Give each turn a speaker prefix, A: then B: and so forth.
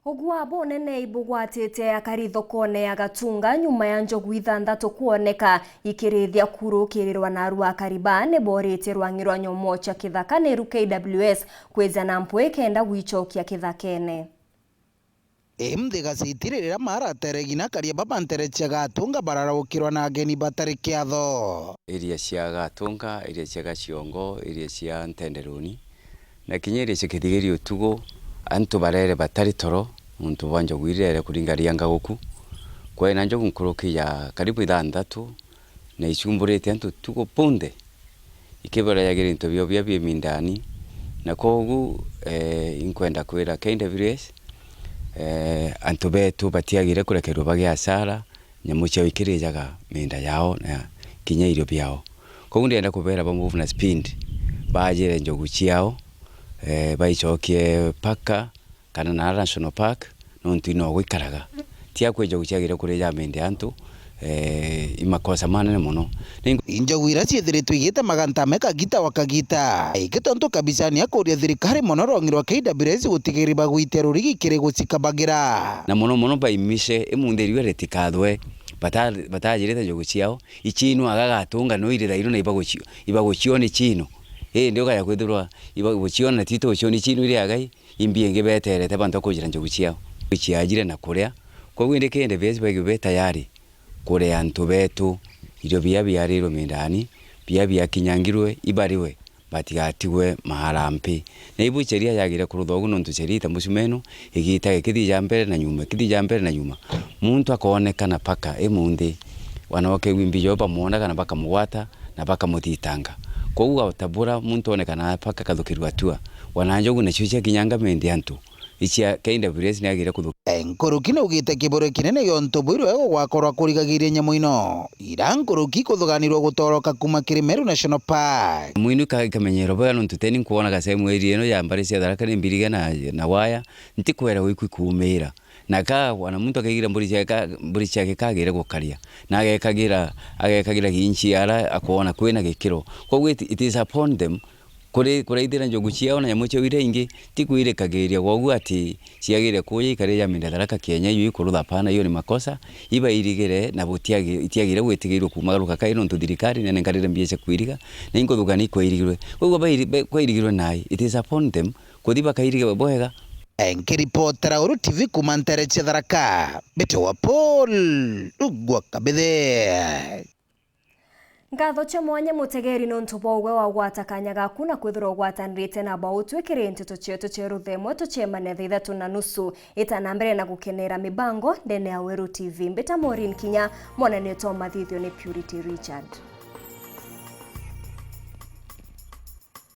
A: Ogwabo nene ibugwatite akari thokone ya Gatunga nyuma ya njogu ithanthatu kuoneka ikirithia kurukirirwa na arua kariba ne borite rwangirwa nyomo cha kithaka ne KWS kweza na mpwe kenda gwichokia kithakene.
B: Mthiga citirĩrĩra marateregina karia babantere cia Gatunga bararaukirwa na ageni batari kiatho.
C: Iria cia Gatunga, iria cia Gaciongo, iria cia Ntenderuni na kinya iria cia Kithigiri Utugo antu barere batari toro muntu wanja gwirere kuringaria ngaguku kwena njogu nkuruki ya karibu ithanthatu na icumburite antu tugo punde ikibara yagire into byo bya mindani na kogu inkwenda kwira KWS antu betu batiagire kurekerwa bagya asara nyamucha ikirijaga minda yao na kinya irio byao kogu ndienda kubera ba move na speed bajire njogu ciao baichokie paka kana na National Park nontu ino gwikaraga tia kwejo guciagire kuri ya mende antu imakosa manene muno
B: injogu ira ciethiritwe igite maganta meka gita wakagita igitonto kabisa ni akuria thirikari muno rongirwa KWS gutigiri bagwite rurigi kire gucikabagira
C: na muno baimise imunderiwe retikathwe batajirite njogu ciao ichino agagatunga no irira iro na ibagucione chino ndio kaya kwithurwa ibaguciona tito cioni chino iri agai imbienge beterete bantu kujira njogu ciao ichiajire na kuria kwa winde kende bezi bagi tayari kuria antu betu irio byariro mindani bya kinyangirwe ibariwe batigatigwe maharampi na ibucheria yagira kuruthogu nontu cherita musumeno igita ikithija mbere na nyuma muntu akonekana paka emundi wanoke wimbijo bamuona kana baka muwata na baka mutitanga kwa tabura muntu onekana paka kathukirwa tua wananjogu na chucha kinyanga mendi antu icia KWS ni agira kuthu
B: nkuruki no ugite kibore kinene yonto bwirwe gwakorwa kurigagiria nyamu ino ira nkuruki kuthuganirwo gutoroka kuma Kirimeru National Park
C: mwinu kamenyero bwa nontu teni kuona gasemu eri eno ya mbari cia Tharaka ni mbiriga na waya ntikwera wiku kumira na ka wana muntu akagira mburi ciake kagira gukaria na agekagira ginchi ara akuona kwena gikiro kwa it is upon them kure ithira njogu ciao na nyamucho ire ingi tikuire kageria gwagu ati ciagire kuyi kare ya minda Tharaka Kenya yu kurutha pana iyo ni makosa iba irigire na itiagire gwetigirwo kumagaruka kaino ntu thirikari nene ngarire mbiece kwiriga na ingothugani kwirigirwe gwa kwirigirwe nai it is upon them kuthiba kairige bohega
B: nkiripotera Uru TV kuma ntere cia Tharaka Beto wa Paul ugwa kabithe
A: Ngatho cha mwanya mutegeri nontu bogwe wa gwatakanya gaku na kwithirwo gwatanirite na bautwikire ntutu cietu ceruthemwe tuchemane thaa 3:30 itana mbere na gukenera mibango ndene ya Uru TV mbeta Maureen Kinya mwana neto mathithio ni Purity Richard.